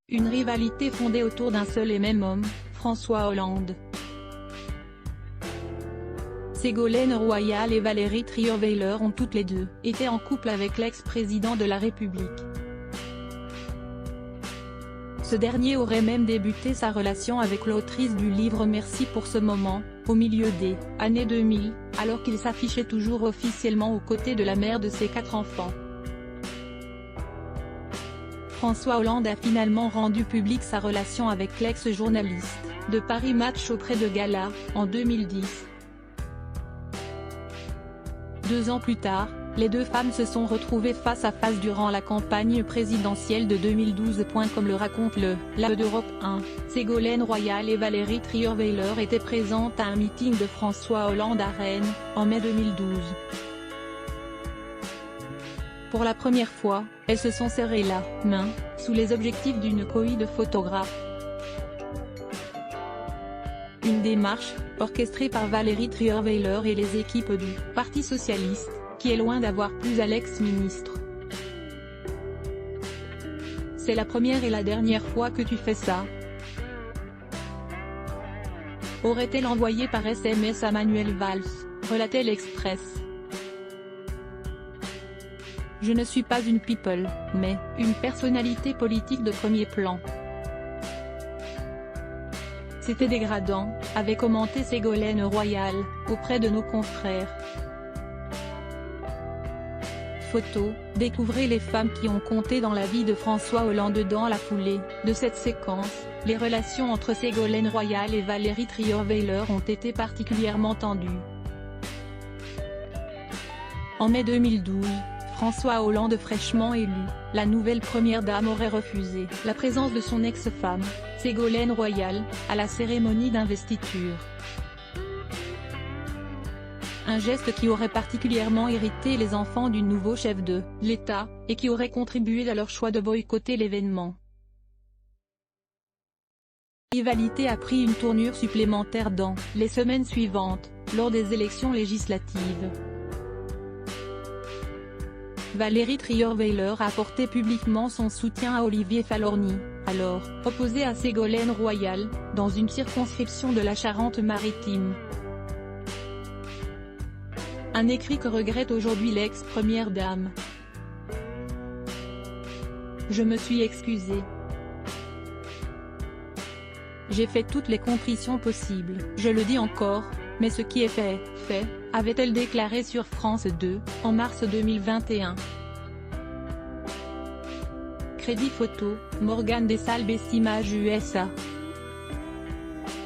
Une rivalité fondée autour d'un seul et même homme, François Hollande. Ségolène Royal et Valérie Trierweiler ont toutes les deux été en couple avec l'ex-président de la République. Ce dernier aurait même débuté sa relation avec l'autrice du livre Merci pour ce moment, au milieu des années 2000, alors qu'il s'affichait toujours officiellement aux côtés de la mère de ses 4 enfants. François Hollande a finalement rendu publique sa relation avec l'ex-journaliste de Paris Match auprès de Gala, en 2010. 2 ans plus tard, les deux femmes se sont retrouvées face à face durant la campagne présidentielle de 2012. Comme le raconte La d'Europe 1, Ségolène Royal et Valérie Trierweiler étaient présentes à un meeting de François Hollande à Rennes, en mai 2012. Pour la première fois, elles se sont serrées la main, sous les objectifs d'une cohue de photographes. Une démarche, orchestrée par Valérie Trierweiler et les équipes du Parti Socialiste, qui est loin d'avoir plu à l'ex-ministre. C'est la première et la dernière fois que tu fais ça. Aurait-elle envoyé par SMS à Manuel Valls, relatait l'Express. Je ne suis pas une people, mais une personnalité politique de premier plan. C'était dégradant, avait commenté Ségolène Royal, auprès de nos confrères. Photo, découvrez les femmes qui ont compté dans la vie de François Hollande. Dans la foulée de cette séquence, les relations entre Ségolène Royal et Valérie Trierweiler ont été particulièrement tendues. En mai 2012, François Hollande fraîchement élu, la nouvelle première dame aurait refusé la présence de son ex-femme, Ségolène Royal, à la cérémonie d'investiture. Un geste qui aurait particulièrement irrité les enfants du nouveau chef de l'État, et qui aurait contribué à leur choix de boycotter l'événement. La rivalité a pris une tournure supplémentaire dans les semaines suivantes, lors des élections législatives. Valérie Trierweiler a apporté publiquement son soutien à Olivier Falorni, alors opposé à Ségolène Royal, dans une circonscription de la Charente-Maritime. Un écrit que regrette aujourd'hui l'ex-première dame. Je me suis excusée. J'ai fait toutes les contritions possibles, je le dis encore, mais ce qui est fait, avait-elle déclaré sur France 2, en mars 2021. Crédit photo, Morgane Dessalles Images USA.